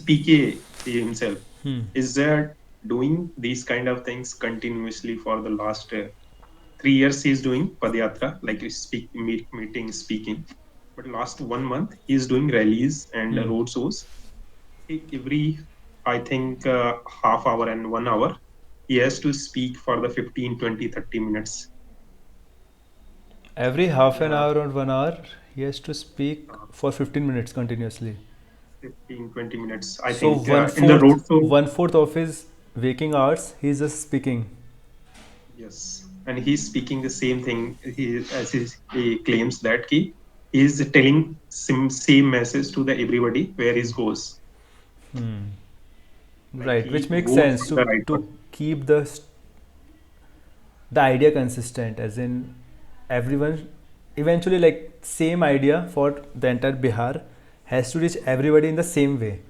PK himself Hmm. is doing these kind of things continuously for the last 3 years. He's doing Padyatra, like meeting, speaking. But last 1 month, he's doing rallies and Hmm. road shows. Every, I think, half hour and 1 hour, he has to speak for the 15, 20, 30 minutes. Every And half an hour or 1 hour, he has to speak uh, for 15 minutes continuously. 15, 20 minutes, I So think, in the road show. one fourth of his waking hours, he's just speaking. Yes, and he's speaking the same thing. He claims that he is telling same message to the everybody where he goes. Hmm. Like Right, which he makes votes sense for the right to person. keep the idea consistent, as in everyone eventually like same idea for the entire Bihar has to reach everybody in the same way.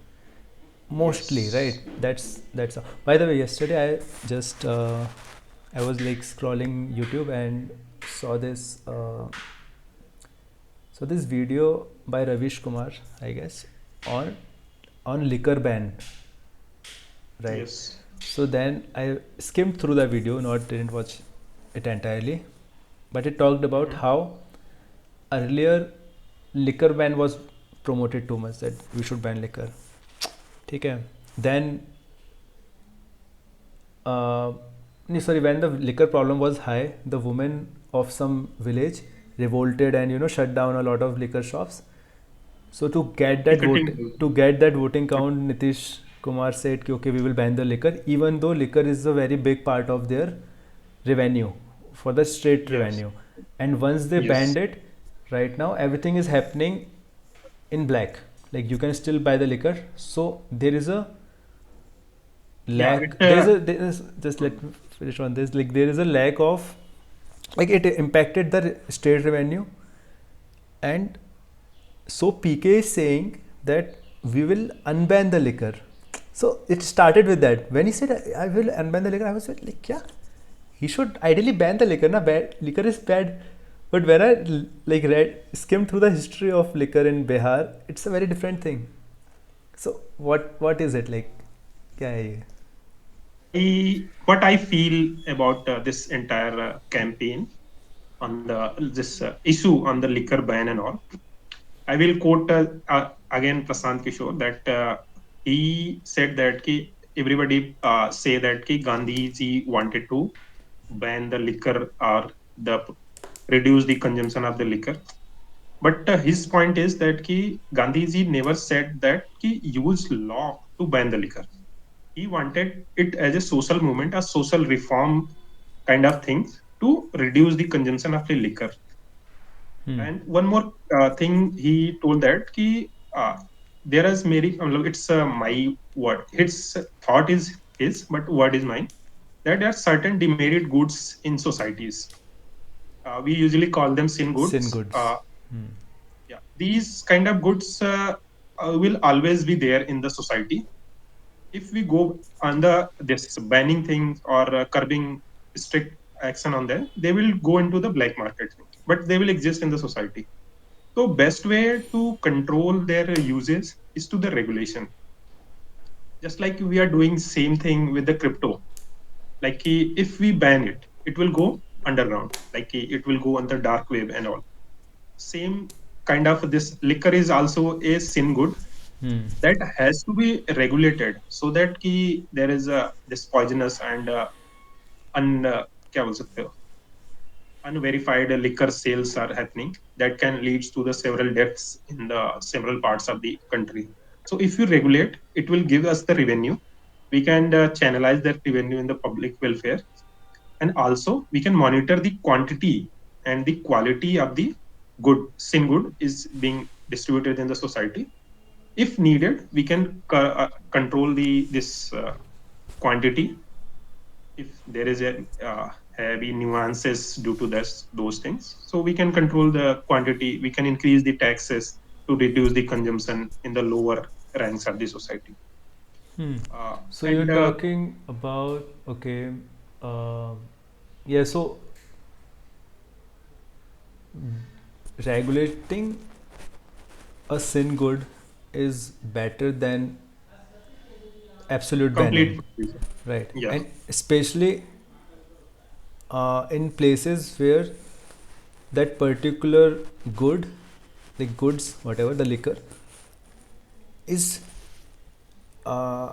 Mostly, right? Yes. That's all. By the way, yesterday I was like scrolling YouTube and saw this video by Ravish Kumar, I guess, on liquor ban, right? Yes. So then I skimmed through the video, not didn't watch it entirely, but it talked about Hmm. how earlier liquor ban was promoted too much, that we should ban liquor. Okay. Then uh, no, sorry, when the liquor problem was high, the women of some village revolted and shut down a lot of liquor shops. So Ticketing. to get that voting count, Nitish Kumar said, कि, okay, we will ban the liquor, even though liquor is a very big part of their revenue, for the state Yes. revenue. And once they Yes. banned it, right now everything is happening in black. Like you can still buy the liquor. So there is a Yeah. lack. There is just let me finish on this. Like there is a lack of, like it impacted the state revenue, and so PK is saying that we will unban the liquor. So it started with that. When he said I will unban the liquor, I was like, yeah, he should ideally ban the liquor. Na bad liquor is bad. But when I like read skimmed through the history of liquor in Bihar, it's a very different thing. So what is it like? क्या है ये? What I feel about this entire campaign on this issue on the liquor ban and all. I will quote again Prashant Kishor that he said that everybody say that Gandhi ji wanted to ban the liquor or the reduce the consumption of the liquor. But his point is that Gandhi ji never said that use law to ban the liquor. He wanted it as a social movement, a social reform kind of thing to reduce the consumption of the liquor. Hmm. And one more thing he told that there is many, it's my word. His thought is his, but word is mine. That there are certain demerit goods in societies. We usually call them sin Sin goods. goods. Hmm. Yeah, these kind of goods will always be there in the society. If we go under this banning thing or curbing strict action on them, they will go into the black market, but they will exist in the society. So best way to control their uses is to the regulation. Just like we are doing same thing with the crypto. Like if we ban it, it will go underground. Like it will go on the dark web and all. Same kind of this liquor is also a sin good Hmm. that has to be regulated so that there is a this poisonous and un क्या बोल सकते हो unverified liquor sales are happening that can lead to the several deaths in the several parts of the country. So if you regulate, it will give us the revenue. We can channelize that revenue in the public welfare, and also we can monitor the quantity and the quality of the good sin good is being distributed in the society. If needed, we can control the this quantity if there is a heavy nuances due to this those things, so we can control the quantity, we can increase the taxes to reduce the consumption in the lower ranks of the society. Hmm. uh, So you're and talking about, okay, uh, yeah. So regulating a sin good is better than absolute banning, complete prohibition. right? Yeah. And especially in places where that particular good, like goods, whatever the liquor, is uh,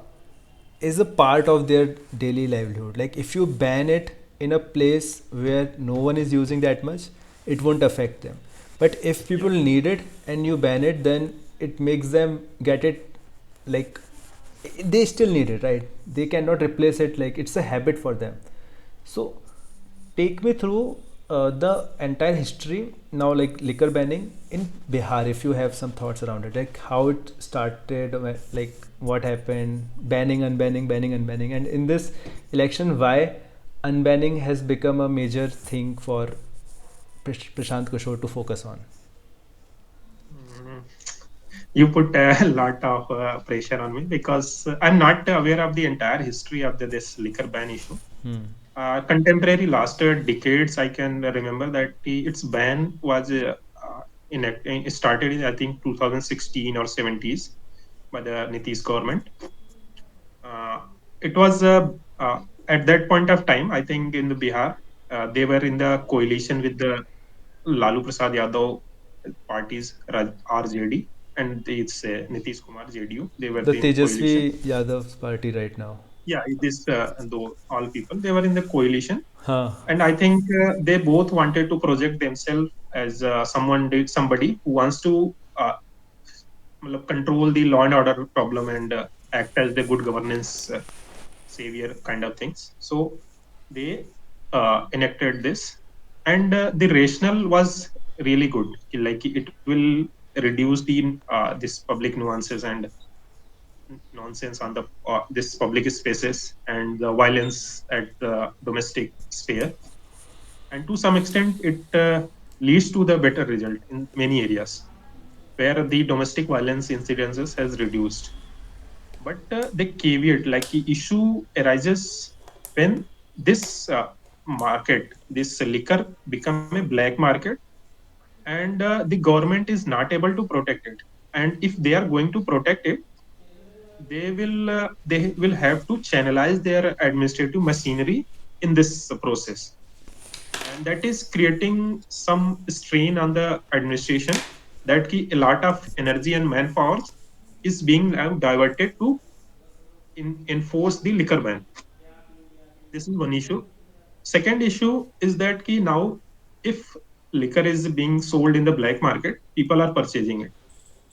is a part of their daily livelihood. Like if you ban it in a place where no one is using that much, it won't affect them. But if people Yeah. need it and you ban it, then it makes them get it, like they still need it, right? They cannot replace it, like it's a habit for them. So take me through the entire history now, like liquor banning in Bihar, if you have some thoughts around it, like how it started, like what happened, banning, unbanning, banning, unbanning, and in this election, why unbanning has become a major thing for Prashant Kishor to focus on. Mm. You put a lot of pressure on me because I'm not aware of the entire history of this liquor ban issue. Hmm. Contemporary lasted decades. I can remember that its ban was it started in I think 2016 or 70s by the Nitish government. Uh, it was at that point of time, I think in the Bihar, they were in the coalition with the Lalu Prasad Yadav parties, RJD, and it's Nitish Kumar JDU. They were The in coalition. Tejasvi Yadav's party right now. Yeah, this though all people they were in the coalition, Huh. and I think they both wanted to project themselves as somebody who wants to control the law and order problem and act as the good governance savior kind of things. So they enacted this, and the rationale was really good. Like it will reduce the this public nuances and nonsense on the this public spaces and the violence at the domestic sphere, and to some extent it leads to the better result in many areas where the domestic violence incidences has reduced. But the caveat, like the issue arises when this market, this liquor become a black market, and the government is not able to protect it. And if they are going to protect it, they will have to channelize their administrative machinery in this process, and that is creating some strain on the administration. That a lot of energy and manpower is being now diverted to enforce the liquor ban. This is one issue. Second issue is that now if liquor is being sold in the black market, people are purchasing it.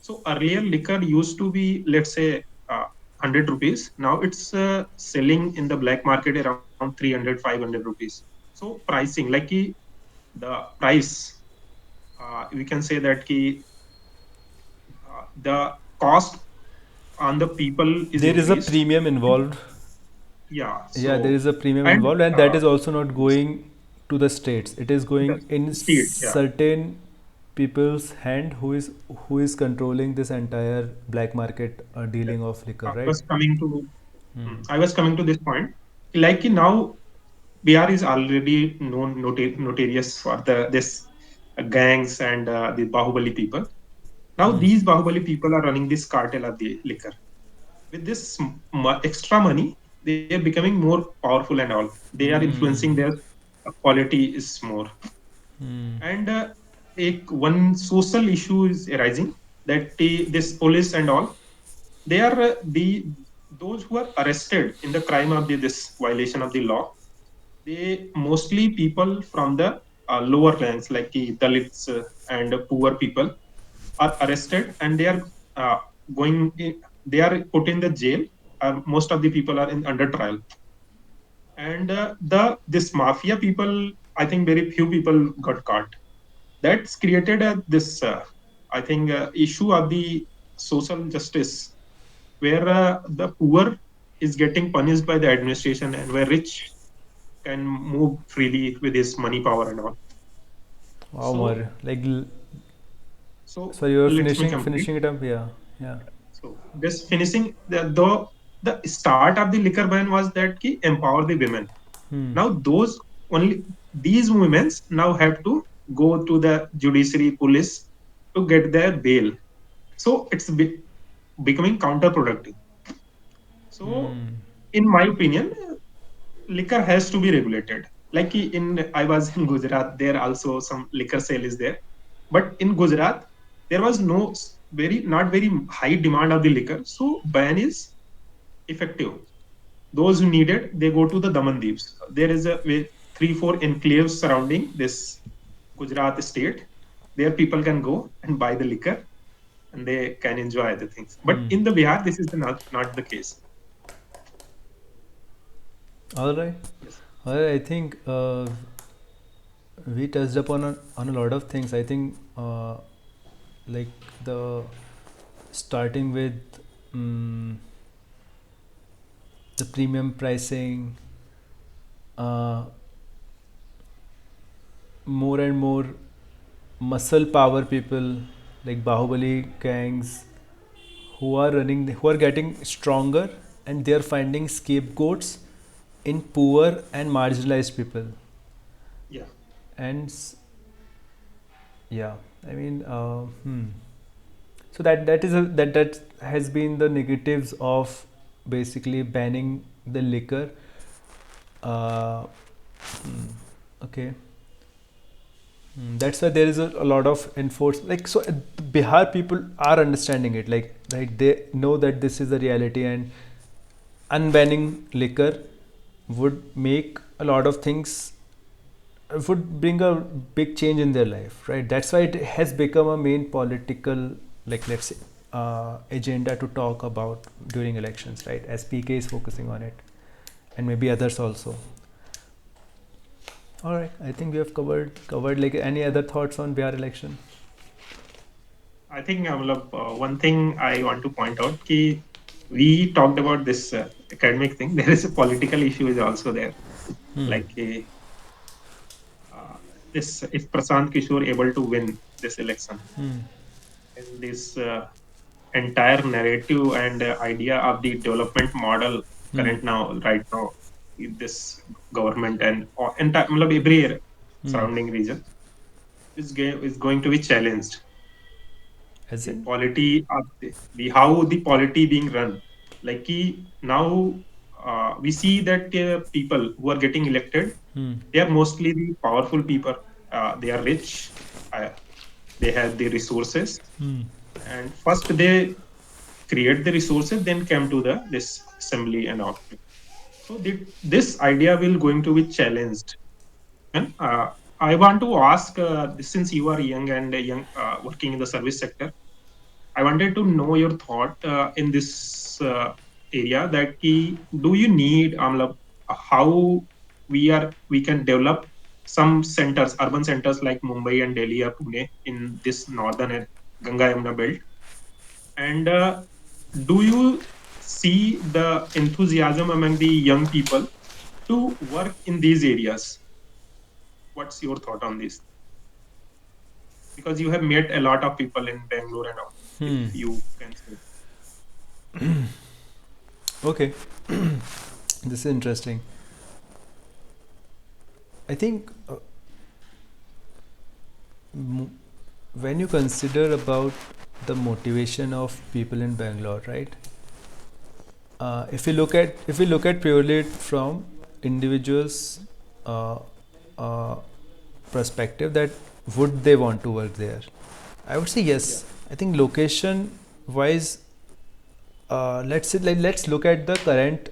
So earlier liquor used to be, let's say, 100 rupees. Now it's selling in the black market around 300, 500 rupees. So pricing, like the price, we can say that the cost on the people is There is a increased. premium involved. Yeah. Yeah, there So is a premium and involved, and that is also not going to the states. It is the going in state, yeah. certain people's hand who is controlling this entire black market dealing of liquor, I right? was coming to Hmm. I was coming to this point. Like now, Bihar is already known notorious for the this gangs and the Bahubali people. Now Hmm. these Bahubali people are running this cartel of the liquor. With this extra money, they are becoming more powerful and all. They are influencing Hmm. their quality is more. Hmm. And one social issue is arising that this police and all, they are the those who are arrested in the crime of this violation of the law. They mostly people from the lower ranks like the Dalits and poor people are arrested, and they are uh, going they are put in the jail. Most of the people are in under trial, and the this mafia people, I think very few people got caught. That's created this I think issue of the social justice, where the poor is getting punished by the administration and where rich can move freely with his money power and all. Wow, So more like so so you're let me finishing complete. finishing it up, yeah, yeah. So just finishing the start of the liquor ban was that empower the women. Hmm. Now those only these women now have to go to the judiciary police to get their bail. So it's becoming counterproductive. So, in my opinion, liquor has to be regulated. Like I was in Gujarat, there also some liquor sale is there, but in Gujarat there was no very not very high demand of the liquor, so ban is effective. Those who need it, they go to the Daman Deeps. There is a three four enclaves surrounding this Gujarat state. There people can go and buy the liquor and they can enjoy the things. But in the Bihar, this is not the case. All right. Yes. All right. I think we touched upon on a lot of things. I think like the starting with um, the premium pricing, uh, more and more muscle power people like Bahubali gangs who are getting stronger, and they are finding scapegoats in poor and marginalized people. Yeah. And yeah, I mean, so that is that has been the negatives of basically banning the liquor. Uh, okay. That's why there is a lot of enforce like so Bihar people are understanding it like they know that this is the reality, and unbanning liquor would make a lot of things would bring a big change in their life, right? That's why it has become a main political, like let's say, agenda to talk about during elections, right? As PK is focusing on it, and maybe others also. All right, I think we have covered. Like any other thoughts on Bihar election? I think one thing I want to point out ki we talked about this academic thing. There is a political issue is also there. Hmm. Like uh, this, if Prashant Kishor able to win this election, Hmm. and this entire narrative and idea of the development model Hmm. current now right now in this government and entire every area, Hmm. surrounding region is going to be challenged. As The in? polity of the how the polity being run, like now we see that people who are getting elected, Hmm. they are mostly the powerful people. They are rich, uh, they have the resources, Hmm. and first they create the resources, then come to the this assembly and all. So this idea will going to be challenged. And I want to ask, since you are young and young, working in the service sector, I wanted to know your thought in this area. That do you need how we can develop some centers, urban centers like Mumbai and Delhi or Pune in this northern Ganga Yamuna belt, and do you see the enthusiasm among the young people to work in these areas? What's your thought on this? Because you have met a lot of people in Bangalore and all, if Hmm. you can say. Okay, this is interesting. I think m- when you consider about the motivation of people in Bangalore, right? If we look at purely from individuals' uh, uh, perspective, that would they want to work there? I would say Yeah. yes. I think location wise, let's say let's look at the current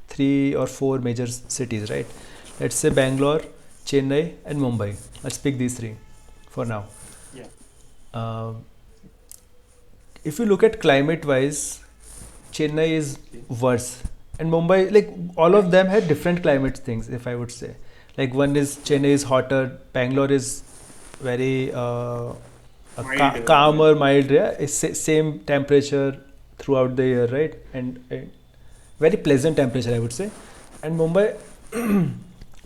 three or four major cities, right? Let's say Bangalore, Chennai, and Mumbai. Let's pick these three for now. Yeah. Uh, if you look at climate wise, Chennai is Okay. worse, and Mumbai, like all Yeah. of them had different climate things. If I would say, like one is Yeah. Chennai is hotter, Bangalore is very Mild weather. calmer, mild. Yeah, it's same temperature throughout the year, right? And very pleasant temperature, I would say. And Mumbai,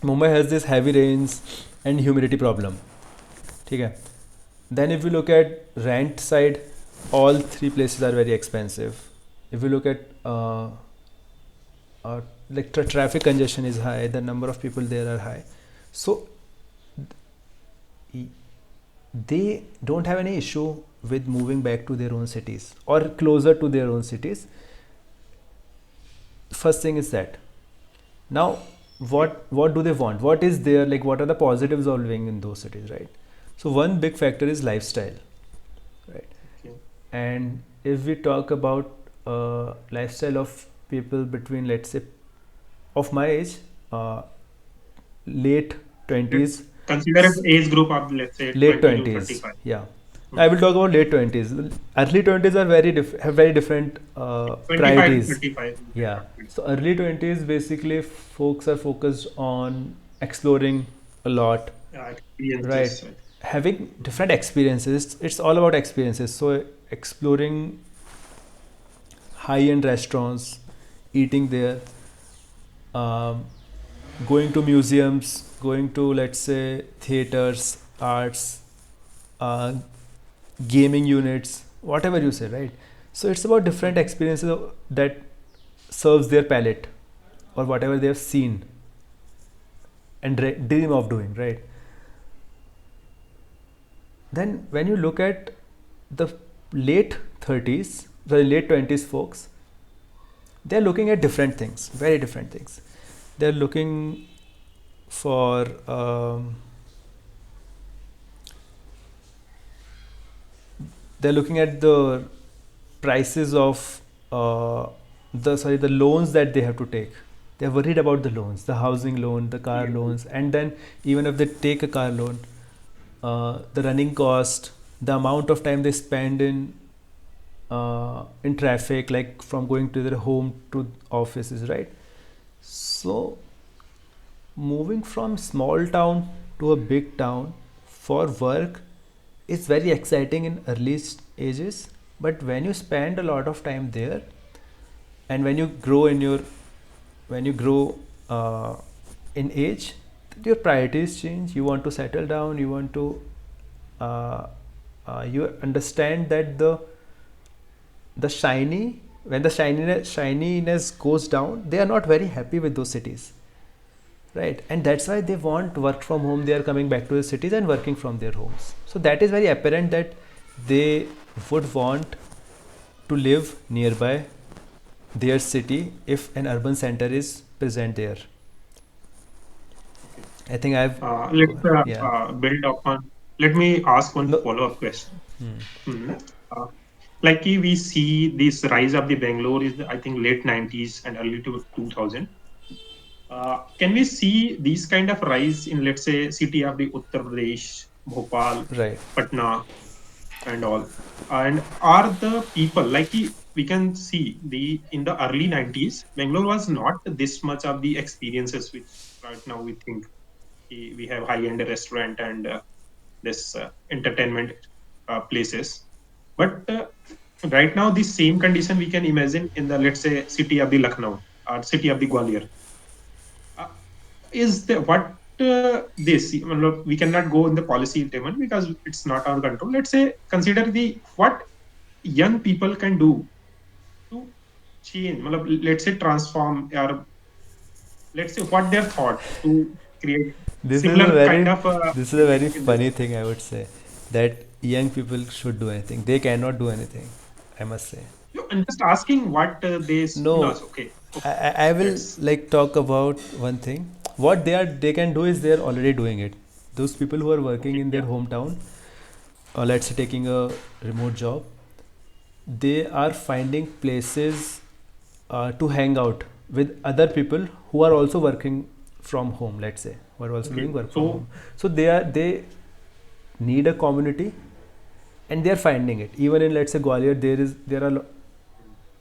Mumbai has this heavy rains and humidity problem. Okay. Then if you look at rent side, all three places are very expensive. If you look at like traffic congestion is high, the number of people there are high, so they don't have any issue with moving back to their own cities or closer to their own cities first thing is that. Now, what do they want? What is there, like what are the positives of living in those cities, right? So one big factor is lifestyle, right? Okay. And if we talk about lifestyle of people between, let's say, of my age, uh, late Let's 20s, consider an age group of, let's say, late 20 to 20s, 35. yeah. Hmm. I will talk about late 20s. Early 20s are have very different 25 to priorities. 35. Yeah. So early 20s, basically folks are focused on exploring a lot, Yeah, right? experiences. Having different experiences. It's all about experiences. So exploring high-end restaurants, eating there, um, going to museums, going to, let's say, theaters, arts, uh, gaming units, whatever you say, right? So it's about different Mhm. experiences that serves their palate or whatever they have seen and dream of doing, right? Then when you look at the late 30s, the late 20s folks, they're looking at different things, very different things. They're looking for they're looking at the prices of the loans that they have to take. They're worried about the loans, the housing loan, the car Yeah. loans, and then even if they take a car loan, the running cost, the amount of time they spend in traffic, like from going to their home to offices, right? So moving from small town to a big town for work is very exciting in early ages, but when you spend a lot of time there and when you grow in age, your priorities change. You want to settle down, you want to uh, you understand that the shiny when the shininess goes down, they are not very happy with those cities, right? And that's why they want work from home. They are coming back to the cities and working from their homes. So that is very apparent that they would want to live nearby their city if an urban center is present there. Okay. I think I've Let's yeah. build upon. Let me ask one No. follow-up question. Hmm. Hmm. Uh, like we see this rise of the Bangalore is, I think, late 90s and early to 2000. Can we see these kind of rise in, let's say, city of the Uttar Pradesh, Bhopal, Right. Patna, and all? And are the people like we can see the in the early 90s, Bangalore was not this much of the experiences which right now we think we have high-end restaurant and this entertainment places. But right now, the same condition we can imagine in the, let's say, city of the Lucknow or city of the Gwalior. Uh, is the what this we cannot go in the policy statement because it's not our control. Let's say consider the what young people can do to change. Let's say transform or let's say what their thought to create This is a similar kind very of this is a very condition in this. funny thing, I would say, that young people should do anything. They cannot do anything, I must say. I'm just asking what no, No, okay, okay, I will let's like talk about one thing. What they can do is they are already doing it. Those people who are working okay, in their yeah, hometown, or let's say taking a remote job, they are finding places to hang out with other people who are also working from home. Let's say who are also okay. doing work from So home. So they need a community, and they are finding it. Even in, let's say, Gwalior, there are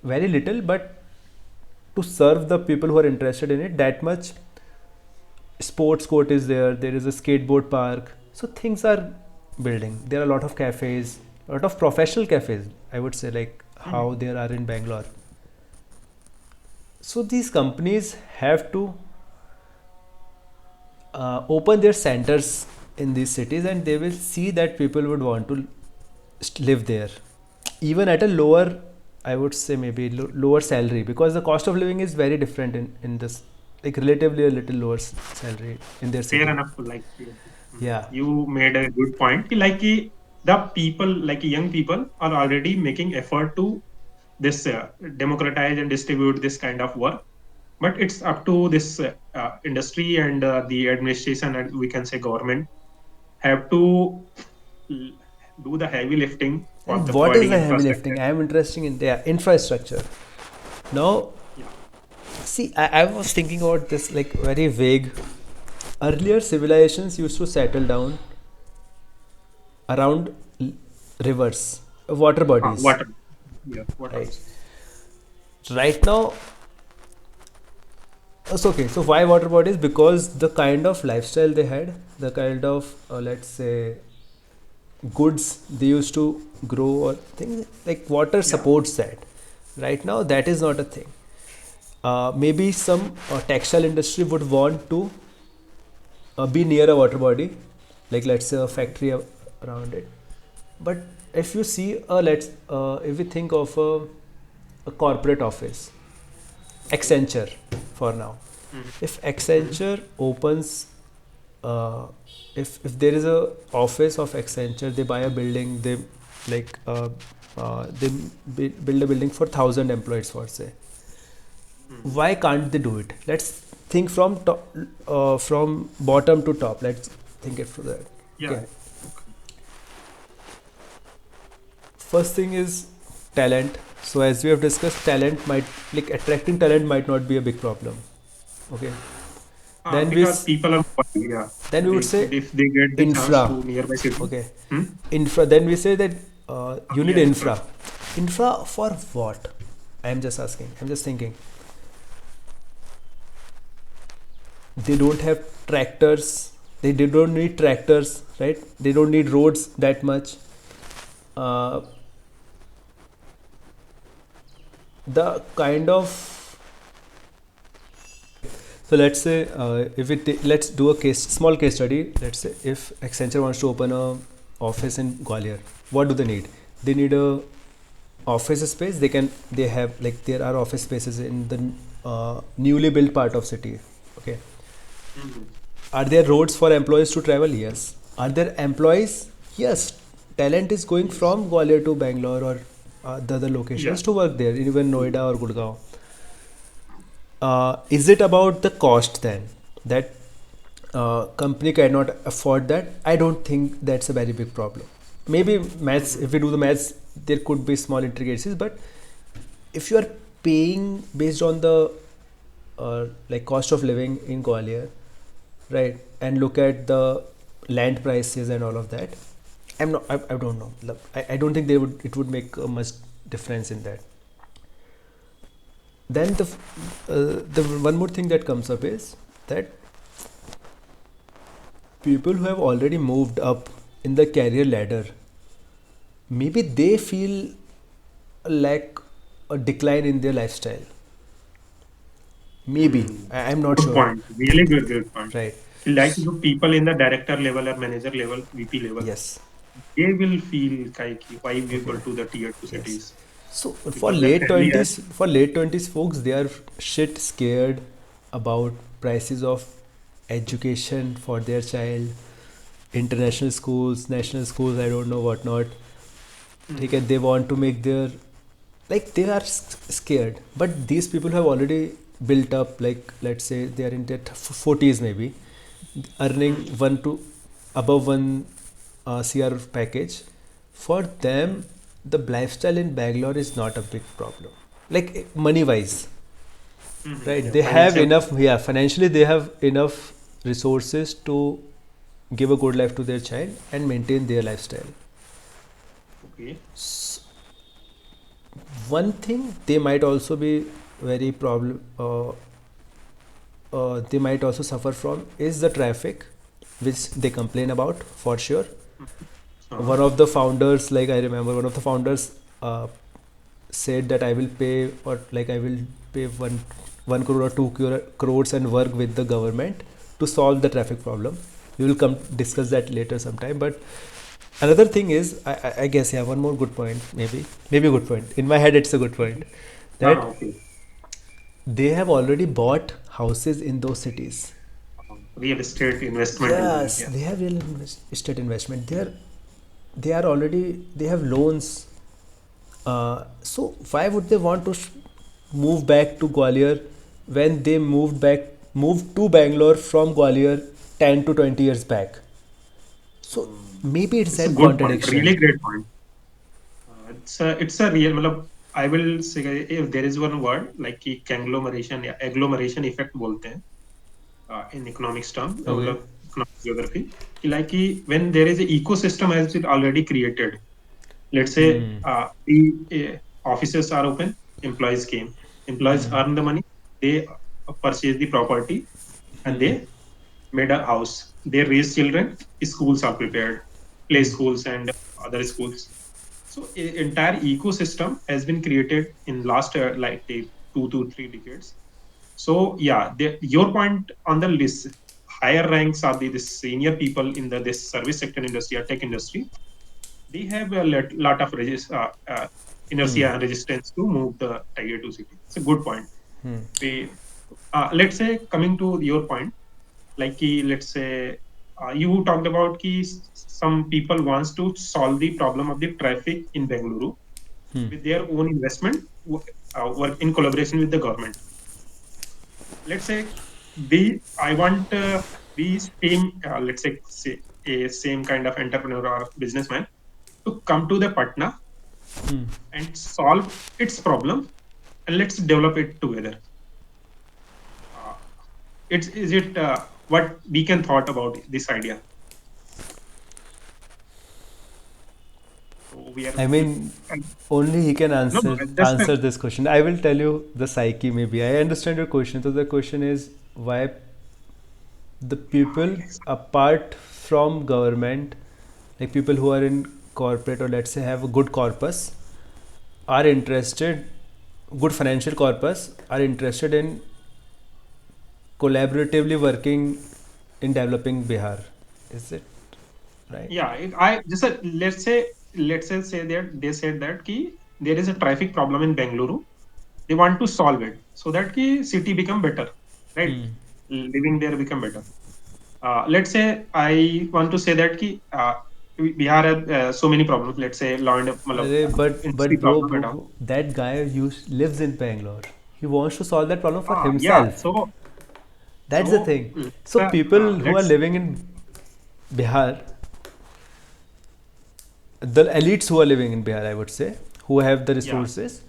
very little, but to serve the people who are interested in it, that much sports court is there. There is a skateboard park. So things are building. There are a lot of cafes, a lot of professional cafes, I would say, like how mhm. there are in Bangalore. So these companies have to open their centers in these cities, and they will see that people would want to live there, even at a lower, I would say, maybe lower salary, because the cost of living is very different in this, like relatively a little lower salary in their Fair city. enough. Like Yeah. you made a good point. Like the people, like young people, are already making effort to this democratize and distribute this kind of work. But it's up to this industry and the administration, and we can say government, have to l- do the heavy lifting for And the what is providing the heavy infrastructure. lifting? I am interested in the infrastructure. Now, Yeah, see, I was thinking about this like very vague. Earlier civilizations used to settle down around rivers, water bodies, water. Yeah, what right? else? Right now, so okay. So why water bodies? Because the kind of lifestyle they had, the kind of let's say goods they used to grow or things like water Yeah. supports that. Right now, that is not a thing. Maybe some textile industry would want to be near a water body, like let's say a Mhm. factory around it. But if you see, if we think of a corporate office, Okay. Accenture, for now, Mhm. if Mhm. Accenture opens, uh, if there is a office of Accenture, they buy a building, they like they build a building for 1,000 employees, for say. Mhm. Why can't they do it? Let's think from top, from bottom to top. Let's think it through that. Yeah. Okay. Okay. First thing is talent. So as we have discussed, talent might like attracting talent might not be a big problem. Okay. Then we Because people are, yeah, then we would they, say if they get the chance infra. to nearby city. Okay. Hmm? Infra. Then we say that you need Yeah, infra. infra. Infra for what? I am just asking. I'm just thinking. They don't have tractors. They don't need tractors, right? They don't need roads that much. Uh, the kind of So let's say if let's do a small case study. Let's say if Accenture wants to open a office in Gwalior, what do they need? They need a office space. They have like there are office spaces in the newly built part of city. Okay, Mhm. are there roads for employees to travel? Yes. Are there employees? Yes. Talent is going Yes. from Gwalior to Bangalore or the other Yeah. locations to work there, even Mhm. Noida or Gurgaon. Is it about the cost then that company cannot afford that? I don't think that's a very big problem. Maybe maths, Mhm. if we do the maths, there could be small intricacies, but if you are paying based on the like cost of living in Gwalior, right, and look at the land prices and all of that, I don't know. I don't think it would make much difference in that. Then the one more thing that comes up is that people who have already moved up in the career ladder, maybe they feel like a decline in their lifestyle. Maybe Hmm. I'm not Good sure. point. Really good point. Right. Like the people in the director level or manager level, VP level, Yes. they will feel like why we Okay. go to the tier two Yes. cities So because their family has. for late 20s folks, they are shit scared about prices of education for their child, international schools, national schools, I don't know what not. Okay, Mhm. they want to make their like they are scared, but these people have already built up like let's say they are in their 40s maybe, earning Mhm. one to above one cr package. For them, the lifestyle in Bangalore is not a big problem, like money wise, Mhm. right? Yeah, They have financial. enough, yeah, financially they have enough resources to give a good life to their child and maintain their lifestyle. Okay. One thing they might also be very problem they might also suffer from is the traffic, which they complain about for sure. Mhm. One of the founders, like I remember one of the founders said that I will pay, or like I will pay one crore or crores and work with the government to solve the traffic problem. We will come discuss that later sometime. But another thing is, I guess, yeah, one more good point, maybe a good point. In my head, it's a good point that Okay. they have already bought houses in those cities. Real estate investment in there. Yes, Yeah. they have real estate investment. They are already they have loans. So why would they want to move back to Gwalior when they moved to Bangalore from Gwalior 10 to 20 years back. So Hmm. maybe it's It's a that good point, contradiction. really great point. It's a real. मतलब, I will say if there is one word like कि conglomeration या agglomeration effect बोलते हैं in economics term, Okay. मतलब economic geography, कि like कि when there is a ecosystem has been already created. Let's say Hmm. the offices are open, employees came, employees earn the money, they purchase the property, and they made a house. They raise children, schools are prepared, play schools and other schools. So entire ecosystem has been created in last like 2 to 3 decades. So yeah, your point on the list, higher ranks are the senior people in the this service sector industry or tech industry. They have a lot of inertia and resistance to move the tier two city. It's a good point. Let's say coming to your point, like let's say you talked about some people wants to solve the problem of the traffic in Bengaluru with their own investment, work in collaboration with the government. Let's say I want the same let's say a same kind of entrepreneur or businessman to come to the Patna and solve its problem, and let's develop it together. Uh, it's is it what we can thought about this idea? So we are I mean, only he can no, no, answer just answer this question. I will tell you the psyche. Maybe I understand your question. So the question is why the people apart from government, like people who are in corporate or let's say have a good corpus, are interested, good financial corpus, are interested in collaboratively working in developing Bihar. Is it right? yeah. I just let's say that they said that there is a traffic problem in Bengaluru. They want to solve it so that city become better, right? Living there become better. Let's say I want to say that Bihar have so many problems. Let's say law and मतलब, अरे industry but problem at all. that guy lives in Bangalore. He wants to solve that problem for Yeah. himself. That's the So thing. So people who are let's living in Bihar, the elites who are living in Bihar, I would say, who have the yeah. resources,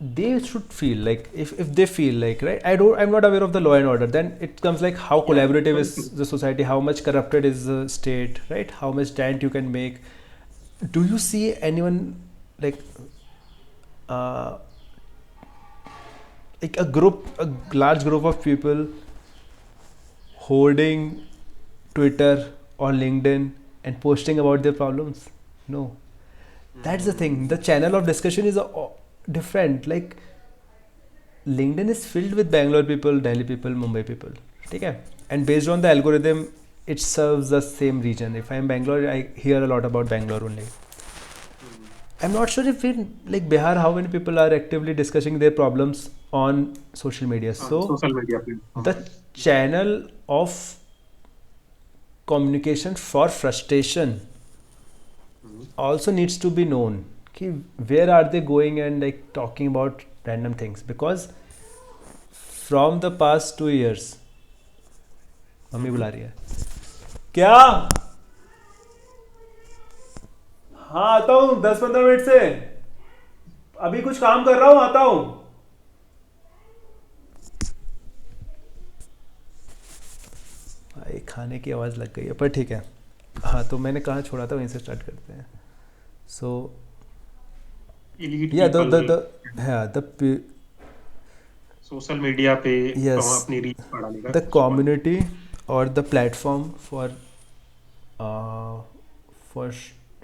they should feel like if they feel like right. I'm not aware of the law and order. Then it comes like how Yeah. collaborative Very is true. the society, how much corrupted is the state, right? How much dent you can make. Do you see anyone like uh, a large group of people holding Twitter or LinkedIn and posting about their problems? No. That's the thing. The channel of discussion is different. Like LinkedIn is filled with Bangalore people, Delhi people, Mumbai people. Okay? And based on the algorithm, it serves the same region. If I'm Bangalore, I hear a lot about Bangalore only. Mm. I'm not sure if in like Bihar, how many people are actively discussing their problems on social media. On So social media platform, the right? channel of communication for frustration Mhm. also needs to be known. कि where are they going and like talking about random things? Because from the past 2 years, mummy बुला Mhm. रही है क्या. हाँ आता हूँ 10-15 minute से. अभी कुछ काम कर रहा हूँ, आता हूँ. भाई खाने की आवाज़ लग गई है पर ठीक है. हाँ तो मैंने कहाँ छोड़ा था वहीं से स्टार्ट करते हैं. सो Elite या people द सोशल मीडिया पे यस अपनी रीच बढ़ाने का द कोशिश कर रहे कम्युनिटी और the platform for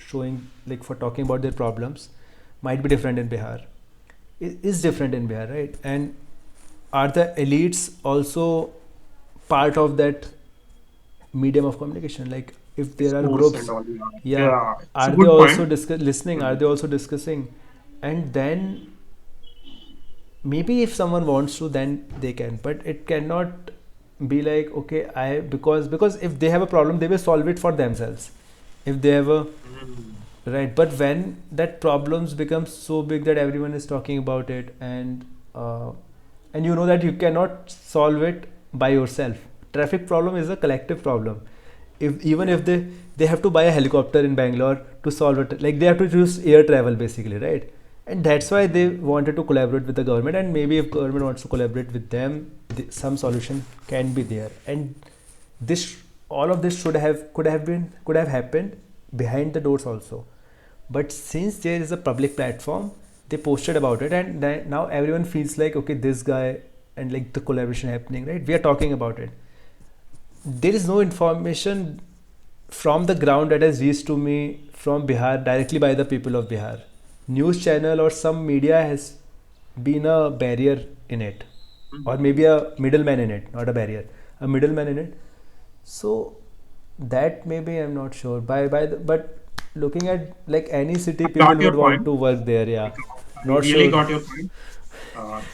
showing like for talking about their problems might be different in Bihar. It is different in Bihar, right? And are the elites also part of that medium of communication? Like if हैं there are sports groups, and all yeah, या it's a are they good also point listening? Are they also discussing? And then maybe if someone wants to, then they can. But it cannot be like okay, I because if they have a problem, they will solve it for themselves. If they have a right, but when that problems becomes so big that everyone is talking about it and uh, and you know that you cannot solve it by yourself. Traffic problem is a collective problem. If even Yeah. if they have to buy a helicopter in Bangalore to solve it, like they have to use air travel basically, right? And that's why they wanted to collaborate with the government, and maybe if government wants to collaborate with them, some solution can be there. And this, all of this should have, could have happened behind the doors also, but since there is a public platform, they posted about it, and now everyone feels like, okay, this guy, and like the collaboration happening, right? We are talking about it. There is no information from the ground that has reached to me from Bihar directly by the people of Bihar. News channel or some media has been a barrier in it, or Mhm. maybe a middleman in it, not a barrier, a middleman in it. So that maybe I'm not sure by the, but looking at like any city, I people got your would want point. to work there. Yeah, I not really sure. got your point.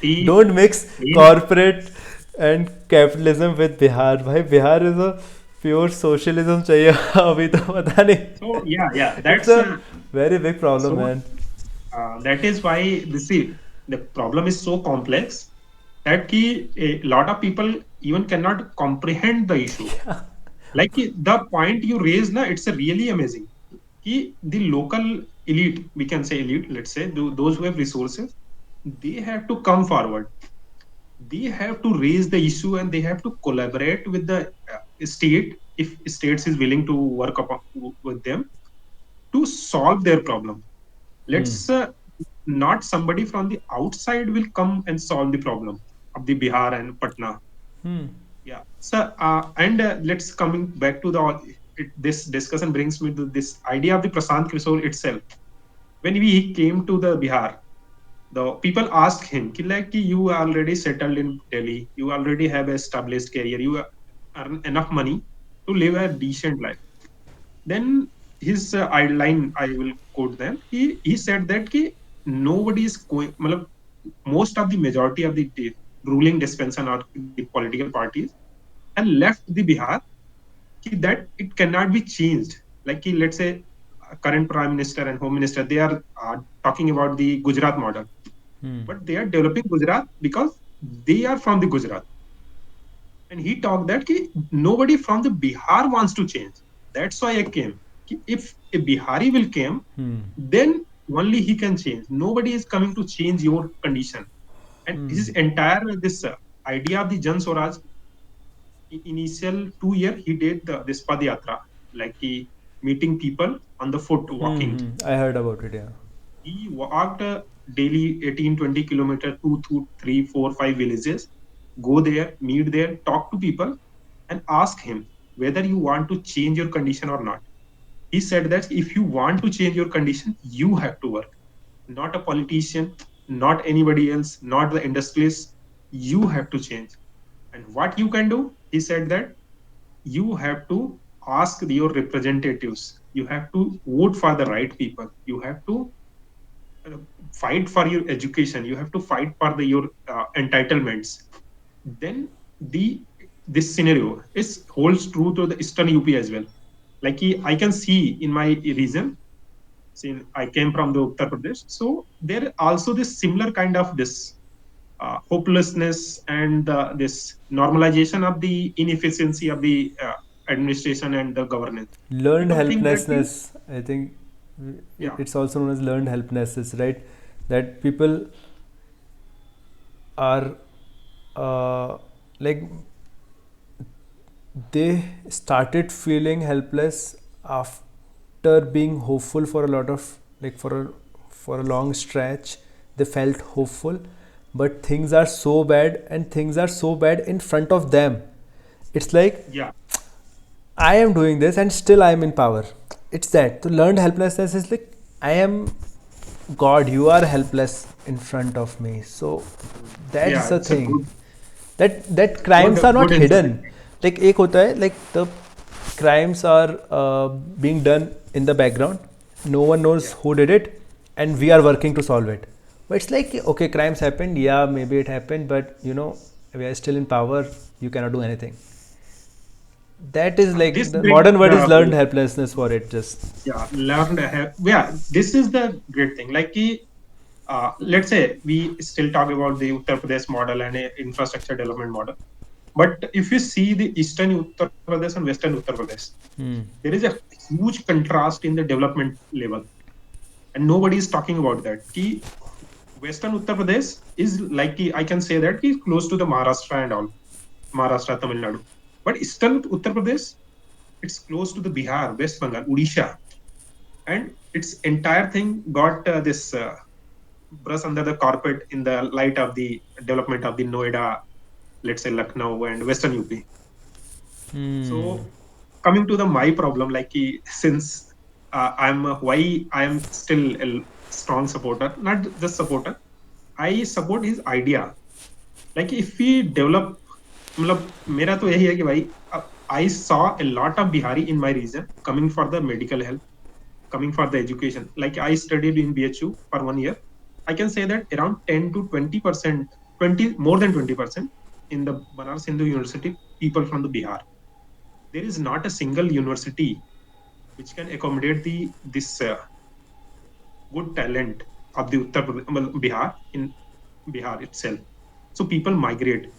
The Don't mix main corporate and capitalism with Bihar. भाई Bihar is a pure socialism चाहिए अभी तो पता so yeah, नहीं. yeah. It's That's a very big problem, so man. that is why this is the problem is so complex that a lot of people even cannot comprehend the issue. Like the point you raised, na, it's a really amazing. The local elite, we can say elite, let's say, those who have resources, they have to come forward. They have to raise the issue and they have to collaborate with the state if states is willing to work upon with them to solve their problem. Hmm. Let's not somebody from the outside will come and solve the problem of the Bihar and Patna. Hmm. Yeah. So and let's coming back to this discussion brings me to this idea of the Prashant Kishor itself. When we came to the Bihar, the people asked him, कि like कि you are already settled in Delhi, you already have established career, you earn enough money to live a decent life. Then his line, I will quote them. He said that कि nobody is going, मतलब most of the majority of the ruling dispensation or the political parties and left the Bihar that it cannot be changed. Like let's say current prime minister and home minister, they are talking about the Gujarat model, Hmm. but they are developing Gujarat because they are from the Gujarat. And he talked that nobody from the Bihar wants to change. That's why I came. If a Bihari will come, Hmm. then only he can change. Nobody is coming to change your condition. And Hmm. his entire this idea of the Jan Swaraj, initial 2 year he did this Padayatra, like he meeting people on the foot Hmm. walking. Hmm. I heard about it. Yeah. He walked daily 18-20 kilometers, two, three, four, five villages, go there, meet there, talk to people, and ask him whether you want to change your condition or not. He said that if you want to change your condition, you have to work, not a politician, not anybody else, not the industrialists. You have to change. And what you can do, he said that you have to ask your representatives. You have to vote for the right people. You have to uh, fight for your education. You have to fight for your entitlements. Then this scenario is holds true to the eastern UP as well. Like I can see in my region, since I came from the Uttar Pradesh, so there also this similar kind of this hopelessness and this normalization of the inefficiency of the administration and the governance. Learned People think that helplessness. I think yeah, it's also known as learned helplessness, right? That people are like they started feeling helpless after being hopeful for a lot of, like for a long stretch. They felt hopeful, but things are so bad, and things are so bad in front of them. It's like yeah, I am doing this and still I am in power. It's that. So learned helplessness is like I am God, you are helpless in front of me. So that's yeah, the it's a thing. good, That good, crimes are not good insight. hidden. Like एक होता है, like the crimes are being done in the background. No one knows Yeah. who did it, and we are working to solve it. But it's like, okay, crimes happened. Yeah, maybe it happened, but we are still in power. You cannot do anything. That is like This the brings modern word is learned the helplessness for it. Just yeah learned. Yeah, this is the great thing. Like let's say we still talk about the Uttar Pradesh model and a infrastructure development model. But if you see the eastern Uttar Pradesh and western Uttar Pradesh, Hmm. there is a huge contrast in the development level, and nobody is talking about that. Ki western Uttar Pradesh is like I can say that is close to the Maharashtra and all, Maharashtra, Tamil Nadu. But eastern Uttar Pradesh, it's close to the Bihar, West Bengal, Odisha, and its entire thing got this brush under the carpet in the light of the development of the Noida, let's say Lucknow and Western UP. Hmm. So coming to the my problem, like since I'm why I'm still a strong supporter, not just supporter, I support his idea. Like if we develop, मतलब मेरा तो यही है कि भाई I saw a lot of Bihari in my region coming for the medical help, coming for the education. Like I studied in BHU for 1 year. I can say that around 10 to 20%, 20 more than 20% in the Banaras Hindu University, people from the Bihar. There is not a single university which can accommodate the this good talent of the Bihar in Bihar itself. So people migrate.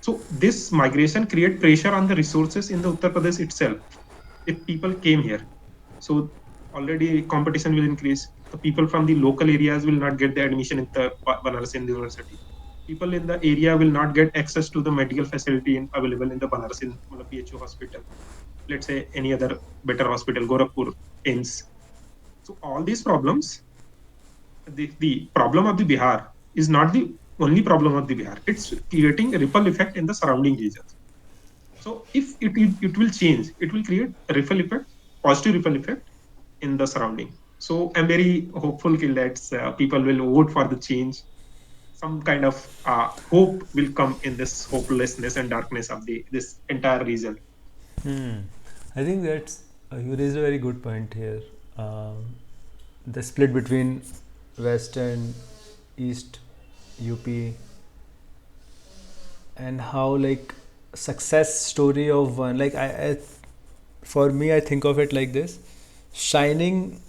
So this migration create pressure on the resources in the Uttar Pradesh itself. If people came here, so already competition will increase. The people from the local areas will not get the admission in the Banaras Hindu University. People in the area will not get access to the medical facility available in the Banaras in PHU hospital. Let's say any other better hospital, Gorakhpur, AIMS. So all these problems, the problem of the Bihar is not the only problem of the Bihar. It's creating a ripple effect in the surrounding regions. So if it will change, it will create a ripple effect, positive ripple effect in the surrounding. So I'm very hopeful that people will vote for the change. Some kind of hope will come in this hopelessness and darkness of the this entire region. Hmm. I think that's you raised a very good point here. Um, the split between West and East UP, and how like success story of one, like I for me I think of it like this: shining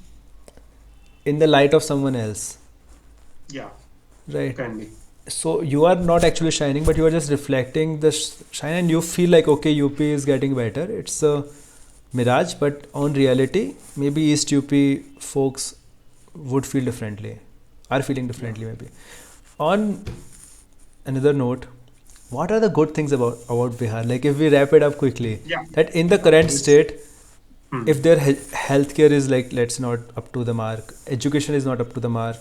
in the light of someone else, Yeah, right? can be. So you are not actually shining, but you are just reflecting the shine, and you feel like okay, UP is getting better. It's a mirage, but on reality maybe East UP folks would feel differently, are feeling Yeah, differently maybe. On another note, what are the good things about Bihar? Like if we wrap it up quickly, yeah, that in the yeah. current It's state, hmm. if their healthcare is like let's not up to the mark, education is not up to the mark,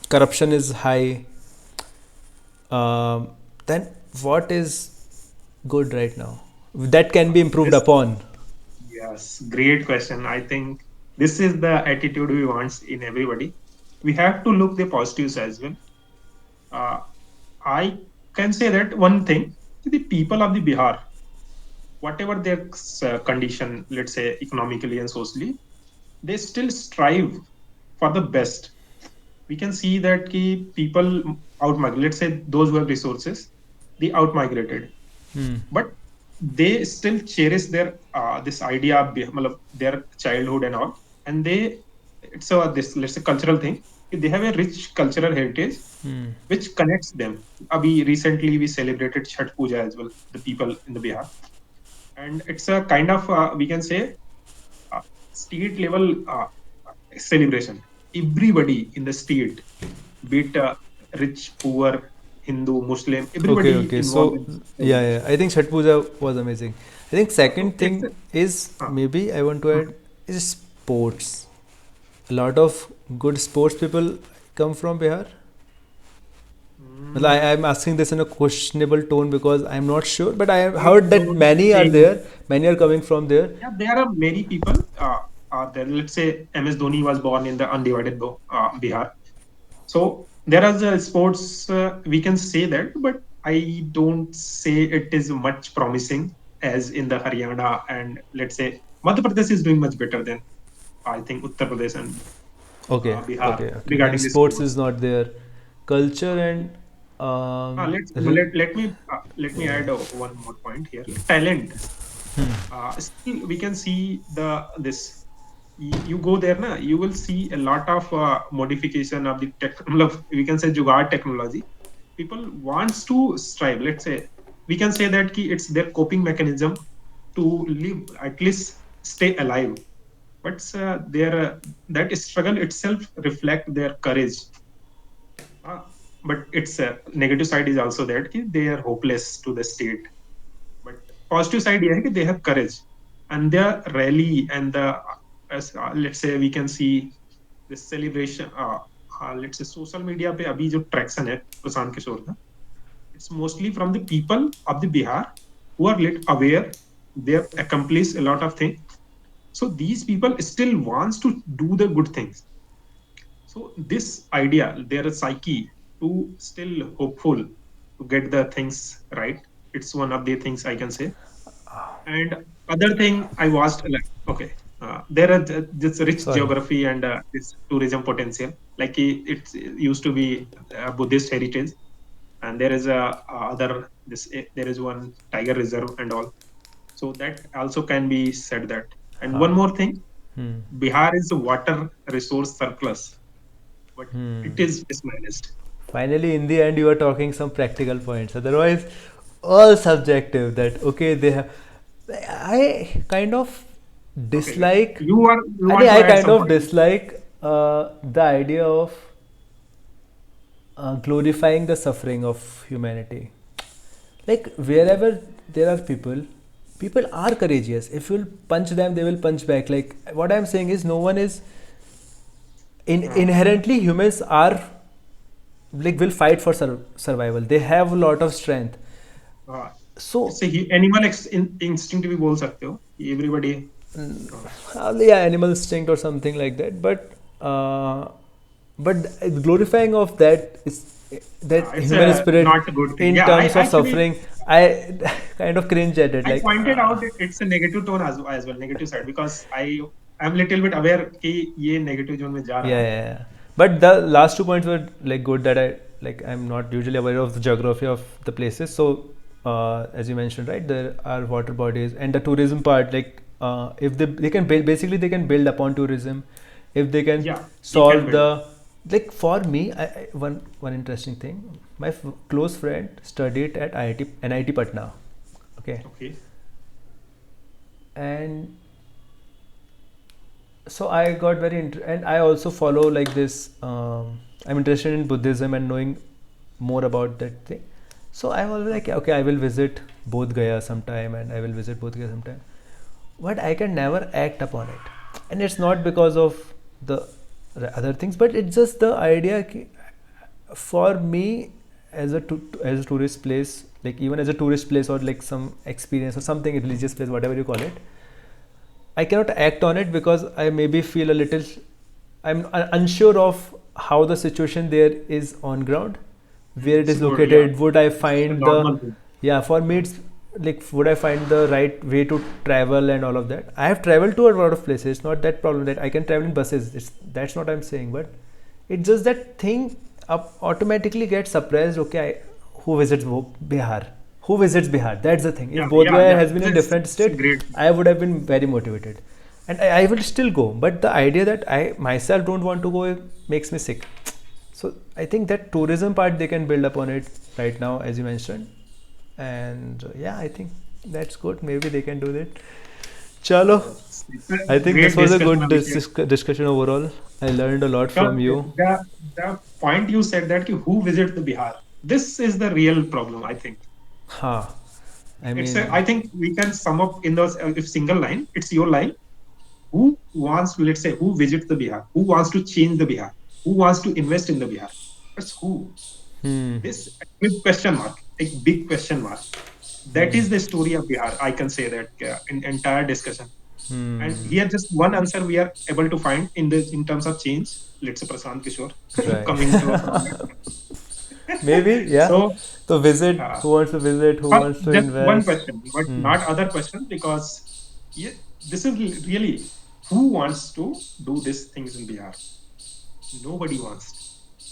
corruption is high, um, then what is good right now that can be improved This upon? yes, great question. I think this is the attitude we want in everybody. We have to look the positives as well. Uh, I can say that one thing: the people of the Bihar, whatever their condition, let's say economically and socially, they still strive for the best. We can see that people out migrate. Let's say those who have resources, they out migrated, Hmm. but they still cherish their this idea of their childhood and all, and they it's a this let's say cultural thing. They have a rich cultural heritage Hmm. which connects them. We recently we celebrated Chhat Puja as well, the people in the Bihar, and it's a kind of we can say state level celebration. Everybody in the state, be it rich, poor, Hindu, Muslim, Okay, everybody okay. involved So in this yeah, yeah. celebration. I think Chhat Puja was amazing. I think So second it's thing is uh, maybe I want to mm, add is sports. A lot of good sports people come from Bihar. Well, mm, I am asking this in a questionable tone because I'm not sure, but I have I heard that don't many are think. there. Many are coming from there. Yeah, there are many people. There, let's say MS Dhoni was born in the undivided Bihar. So there are the sports we can say that, but I don't say it is much promising as in the Haryana and let's say Madhya Pradesh is doing much better than I think Uttar Pradesh and Okay, Bihar okay, okay. Then regarding the sports sports. is not there. Culture and Let me add one more point here. Talent. Still, we can see the this. you go there na, you will see a lot of modification of the technology. We can say jugaad technology. People wants to strive. Let's say we can say that ki it's their coping mechanism to live, at least stay alive. But their that struggle itself reflect their courage. Uh, but its negative side is also that ki they are hopeless to the state. But positive side ये है कि they have courage and their rally and the as let's say we can see this celebration. Let's say social media पे अभी जो traction है प्रशांत किशोर का, it's mostly from the people of the Bihar who are lit aware. They have accomplished a lot of things. So these people still wants to do the good things. So this idea, their psyche to still hopeful to get the things right. It's one of the things I can say. And other thing I watched, like, okay, there are this rich Sorry. geography and this tourism potential. Like it used to be Buddhist heritage, and there is a other this there is one tiger reserve and all. So that also can be said that. And one Ha. more thing, Hmm. Bihar is a water resource surplus, but Hmm. it is mismanaged. Finally, in the end, you are talking some practical points. Otherwise, all subjective. That okay, they have. I kind of Okay, like dislike. you I want think to I add kind some of point. dislike the idea of glorifying the suffering of humanity. Like wherever there are people, people are courageous. If you'll punch them, they will punch back. Like what I'm saying is, no one is Uh, inherently humans are like will fight for survival. They have a lot of strength. uh, So इससे animal instinct भी बोल सकते हो. Everybody. Uh, yeah, animal instinct or something like that. Uh, but glorifying of that is that it's human a spirit not a good thing. in Yeah, terms I of actually suffering. I kind of cringe at it. I Like pointed out it's a negative tone as well, negative side because I'm little bit aware कि ये negative zone में जा रहा yeah, है. yeah, yeah. But the last 2 points were like good that I like. I'm not usually aware of the geography of the places. So, as you mentioned, right, there are water bodies and the tourism part. Like, if they can build, basically they can build upon tourism, if they can Yeah, you can solve build. the like for me. One interesting thing. My close friend studied at NIT Patna. Okay, Okay. and so I got very and I also follow like this. I'm interested in Buddhism and knowing more about that thing. So I was like, Okay. okay, I will visit Bodh Gaya sometime, and I will visit Bodh Gaya sometime. But I can never act upon it, and it's not because of the other things, but it's just the idea. For me, as a tourist place, like even as a tourist place or like some experience or something religious place, whatever you call it, I cannot act on it because I maybe feel a little. I'm unsure of how the situation there is on ground, where it It's is good. Yeah, located. Would I it's a find the, normal thing. yeah, for me it's like would I find the right way to travel and all of that. I have traveled to a lot of places. It's not that problem that I can travel in buses. That's not I'm saying, but it's just that thing automatically gets suppressed. Okay, who visits Bihar? Who visits Bihar? That's the thing. If Yeah, Bodh yeah, Gaya yeah. has been in different It's a state, great. I would have been very motivated, and I will still go. But the idea that I myself don't want to go makes me sick. So I think that tourism part they can build upon it right now, as you mentioned, and yeah, I think that's good. Maybe they can do that. Chalo, Yes, it's a I think this great was a discussion, good Abhishek. discussion overall. I learned a lot Because from you. the point you said that ki who visits the Bihar, this is the real problem. I think Ha, I it's a. mean, I think we can sum up in those if single line. It's your line. Who wants to, let's say, who visits the Bihar? Who wants to change the Bihar? Who wants to invest in the Bihar? That's who. hmm, This big question mark, a big question mark. That is the story of Bihar. I can say that in entire discussion. And hmm, here, just one answer we are able to find in terms of change. Let's say Prashant Kishore right. coming to from that. Maybe, yeah. So, So visit. uh, Who wants to visit? Who but wants to just one invest? question, but Hmm. not other question because yeah, this is really who wants to do these things in Bihar? Nobody wants.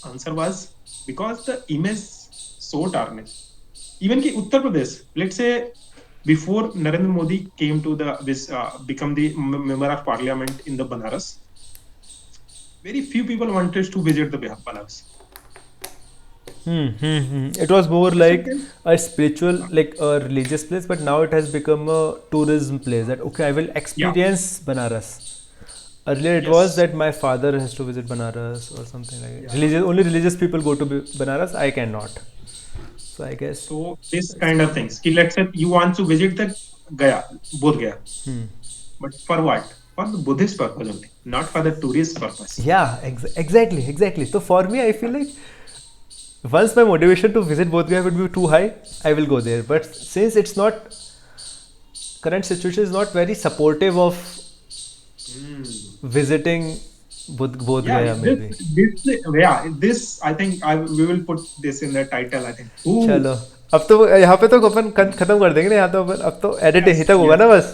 Answer was because the image so tarnished. Even ki Uttar Pradesh, let's say before Narendra Modi came to the this become the member of parliament in the Banaras, very few people wanted to visit the Banaras. It was more This like again, a spiritual, like a religious place, but now it has become a tourism place. That okay, I will yeah, experience Banaras. Earlier, it was yes, that my father has to visit Banaras or something like that. yeah. Religious, only religious people go to Banaras. I cannot. So I guess So this it's kind of things. Ki let's say you want to visit the Gaya, Bodh Gaya, but for what? For the Buddhist purpose only, not for the tourist purpose. yeah, exactly. So for me, I feel Yeah. like once my motivation to visit Bodh Gaya would be too high, I will go there. But since it's not, current situation is not very supportive of Hmm. visiting Bodh Yeah, Gaya, maybe. yeah, this I think we will put this in the title. I think. Ooh, चलो, अब तो यहाँ पे तो अपन खत्म कर देंगे ना, यहाँ तो अपन अब तो एडिट यहीं yes, तक होगा yes. ना बस.